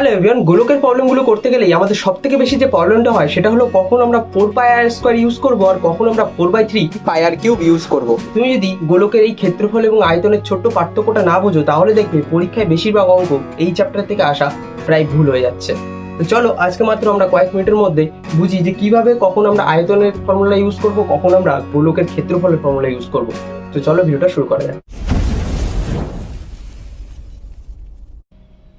Hello everyone, গোলকের প্রবলেমগুলো করতে গেলেই আমাদের সব থেকে বেশি যে প্রবলেমটা হয় সেটা হলো কখন আমরা 4πr² ইউজ করবো আর কখন আমরা 4/3πr³ ইউজ করব। তুমি যদি গোলকের এই ক্ষেত্রফল এবং আয়তনের ছোট্ট পার্থক্যটা না বোঝো তাহলে দেখবে পরীক্ষায় বেশিরভাগ অঙ্ক এই চ্যাপ্টার থেকে আসা প্রায় ভুল হয়ে যাচ্ছে। তো চলো আজকে মাত্র আমরা কয়েক মিনিটের মধ্যে বুঝি যে কিভাবে কখন আমরা আয়তনের ফর্মুলা ইউজ করব, কখন আমরা গোলকের ক্ষেত্রফলের ফর্মুলা ইউজ করব। তো চলো ভিডিওটা শুরু করা যাক।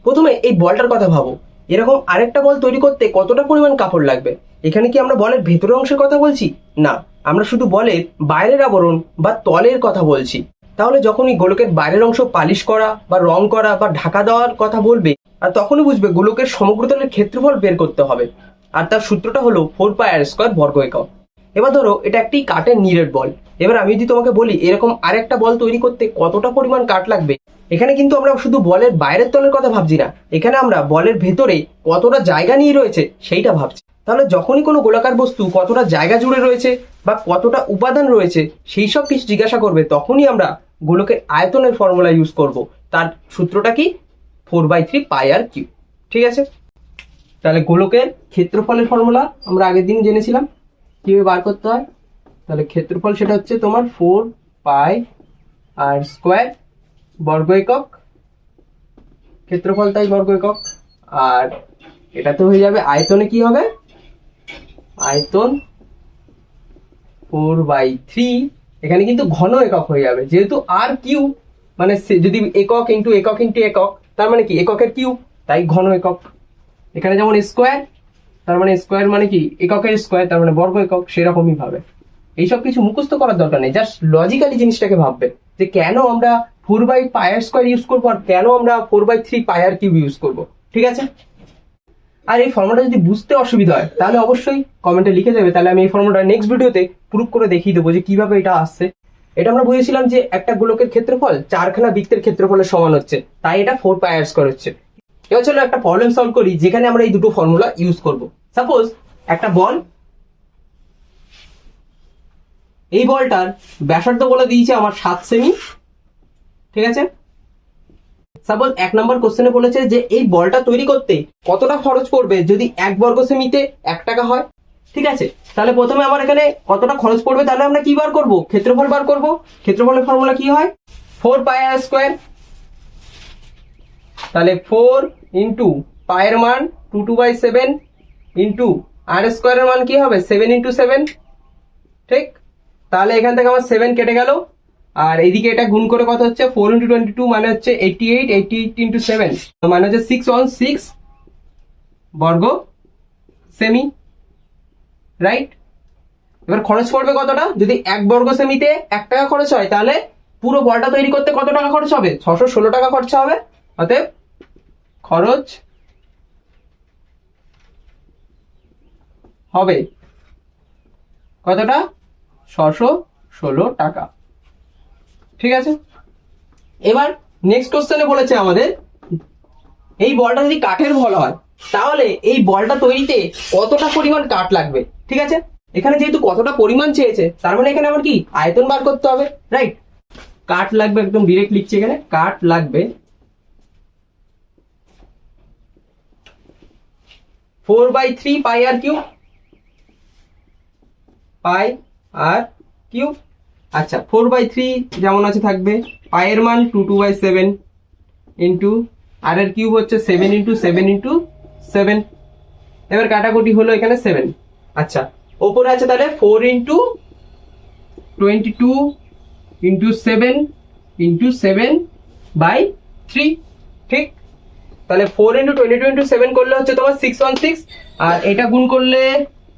প্রথমে এই বলটার কথা ভাবো, এরকম আরেকটা বল তৈরি করতে কতটা পরিমাণ কাপড় লাগবে। এখানে কি আমরা বলের ভেতরের অংশের কথা বলছি? না, আমরা শুধু বলের বাইরের আবরণ বা তলের কথা বলছি। তাহলে যখনই গোলকের বাইরের অংশ পালিশ করা বা রং করা বা ঢাকা দেওয়ার কথা বলবে, আর তখনই বুঝবে গোলকের সমগ্রতলের ক্ষেত্রফল বের করতে হবে। আর তার সূত্রটা হলো 4πr² বর্গ একক। এবার ধরো এটা একটি কাঠের নিরেট বল। এবার আমি যদি তোমাকে বলি এরকম আরেকটা বল তৈরি করতে কতটা পরিমাণ কাঠ লাগবে, এখানে কিন্তু আমরা শুধু বলের বাইরের তলের কথা ভাবছি না, এখানে আমরা বলের ভেতরে কতটা জায়গা নিয়ে রয়েছে সেইটা ভাবছি। তাহলে যখনই কোনো গোলাকার বস্তু কতটা জায়গা জুড়ে রয়েছে বা কতটা উপাদান রয়েছে সেই সব কিছু জিজ্ঞাসা করবে, তখনই আমরা গোলকের আয়তনের ফর্মুলা ইউজ করব। তার সূত্রটা কি? 4/3πr³। ঠিক আছে, তাহলে গোলকের ক্ষেত্রফলের ফর্মুলা আমরা আগের দিন জেনেছিলাম কিভাবে বার করতে হয়। তাহলে ক্ষেত্রফল সেটা হচ্ছে তোমার 4πr² বর্গ একক, ক্ষেত্রফল তাই বর্গ একক। আর এটাতে হয়ে যাবে আয়তনে কি হবে? আয়তন 4/3, এখানে কিন্তু ঘন একক হয়ে যাবে যেহেতু r³ মানে যদি একক ইন্টু একক ইন্টু একক, তার মানে কি এককের কিউব, তাই ঘন একক। এখানে যেমন স্কোয়ার, তার মানে স্কোয়ার মানে কি এককের স্কোয়ার, তার মানে বর্গ একক। সেরকমই ভাবে এইসব কিছু মুখস্থ করার দরকার নেই, জাস্ট লজিক্যালি জিনিসটাকে ভাববে যে কেন আমরা 4/πr² ইউজ করবো আর কেন আমরা 4/3πr³ ইউজ করবো। ঠিক আছে, আর এই ফর্মুলাটা যদি বুঝতে অসুবিধা হয় তাহলে অবশ্যই কমেন্টে লিখে দেবে, তাহলে আমি এই ফর্মুলাটা নেক্সট ভিডিওতে প্রুফ করে দেখিয়ে দেবো যে কিভাবে এটা আসছে। এটা আমরা বুঝেছিলাম যে একটা গোলকের ক্ষেত্রফল 4খানা বৃত্তের ক্ষেত্রফলের সমান হচ্ছে, তাই এটা 4πr² হচ্ছে। এবার চলো একটা প্রবলেম সলভ করি যেখানে আমরা এই দুটো ফর্মুলা ইউজ করব। সাপোজ একটা বল, এই বলটার ব্যাসার্ধ বলে দিয়েছে আমার 7 সেমি। ঠিক আছে, সাপোজ 1 নম্বর কোশ্চেনে বলেছে যে এই বলটা তৈরি করতে কতটা খরচ পড়বে যদি 1 বর্গ সেমিতে 1 টাকা হয়। ঠিক আছে, তাহলে প্রথমে আমার এখানে কতটা খরচ পড়বে, তাহলে আমরা কি বার করব? ক্ষেত্রফল বার করব। ক্ষেত্রফলের ফর্মুলা কি হয়? 4πr²। তাহলে 4 ইন্টু পায়ের মান 2/7 ইন্টু r² এর মান কি হবে? 7 ইন্টু 7। ঠিক, তাহলে এখান থেকে আমার 7 কেটে গেল, আর এইদিকে এটা গুণ করে কত হচ্ছে? 4 ইন্টু 22 মানে হচ্ছে 88, 88 ইন্টু 7 মানে হচ্ছে 616 বর্গ সেমি। রাইট, এবার খরচ পড়বে কতটা? যদি 1 বর্গ সেমিতে 1 টাকা খরচ হয় তাহলে পুরো বলটা তৈরি করতে কত টাকা খরচ হবে? 616 টাকা খরচা হবে। অতএব খরচ হবে কতটা? 616 টাকা। ঠিক আছে, এবার নেক্সট কোশ্চেনে বলেছে আমাদের এই বলটা যদি কাঠের বল হয় তাহলে এই বলটা তৈরিতে কতটা পরিমাণ কাঠ লাগবে। ঠিক আছে, এখানে যেহেতু কতটা পরিমাণ চেয়েছে তার মানে এখানে আমার কি আয়তন বার করতে হবে। রাইট, কাঠ লাগবে, একদম ডিরেক্ট লিখছি এখানে, কাঠ লাগবে 4/3πr³। πr³ আচ্ছা, 4/3 যেমন আছে থাকবে, পায়ের মান 2/7 ইন্টু আর এর কিউব হচ্ছে 7 ইন্টু 7 ইন্টু 7। এবার কাটাকুটি হলো এখানে 7। আচ্ছা, ওপরে আছে তাহলে 4 ইন্টু 22 ইন্টু 7 ইন্টু 7/3। ঠিক, তাহলে 4 ইন্টু 22 ইন্টু 7 করলে হচ্ছে তোমার 616, আর এটা গুণ করলে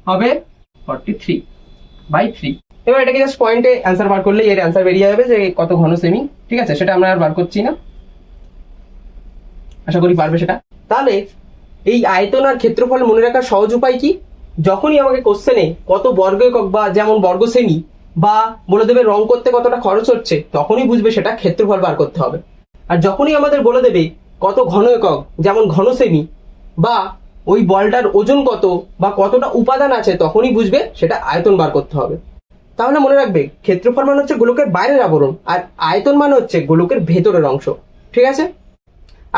হবে 43/3। এবার এটাকে জাস্ট পয়েন্টে অ্যান্সার বার করলে এর অ্যান্সার বেরিয়ে যাবে যে কত ঘন সেমি। ঠিক আছে, সেটা আমরা আর বার করছি না, আশা করি পারবে সেটা। তাহলে এই আয়তন আর ক্ষেত্রফল মনে রাখার সহজ উপায় কি? যখনই আমাকে কোশ্চেনে কত বর্গ একক বা যেমন বর্গ সেমি বা বলে দেবে রং করতে কতটা খরচ হচ্ছে, তখনই বুঝবে সেটা ক্ষেত্রফল বার করতে হবে। আর যখনই আমাদের বলে দেবে কত ঘন একক যেমন ঘন সেমি বা ওই বলটার ওজন কত বা কতটা উপাদান আছে, তখনই বুঝবে সেটা আয়তন বার করতে হবে। তাহলে মনে রাখবে ক্ষেত্রফল মানে হচ্ছে গোলকের বাইরের আবরণ আর আয়তন মানে হচ্ছে গোলকের ভেতরের অংশ। ঠিক আছে,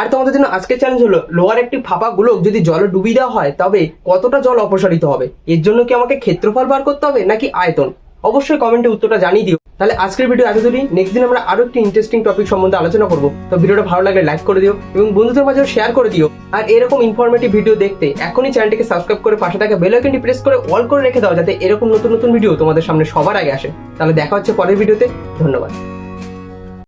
আর তোমাদের জন্য আজকের চ্যালেঞ্জ হলো লোহার একটি ফাঁপা গোলক যদি জলে ডুবিয়ে দেওয়া হয় তবে কতটা জল অপসারিত হবে। এর জন্য কি আমাকে ক্ষেত্রফল বার করতে হবে নাকি আয়তন? অবশ্যই কমেন্টে উত্তরটা জানিয়ে দিও। তাহলে আজকের ভিডিও এত দূরই। নেক্সট দিন আমরা আরো একটি ইন্টারেস্টিং টপিক সম্বন্ধে আলোচনা করবো। তো ভিডিওটা ভালো লাগলে লাইক করে দিও এবং বন্ধুদের মাঝেও শেয়ার করে দিও। আর এরকম ইনফরমেটিভ ভিডিও দেখতে এখনই চ্যানেলটিকে সাবস্ক্রাইব করে পাশে থাকা বেল আইকনটি প্রেস করে অল করে রেখে দাও, যাতে এরকম নতুন নতুন ভিডিও তোমাদের সামনে সবার আগে আসে। তাহলে দেখা হচ্ছে পরের ভিডিওতে। ধন্যবাদ।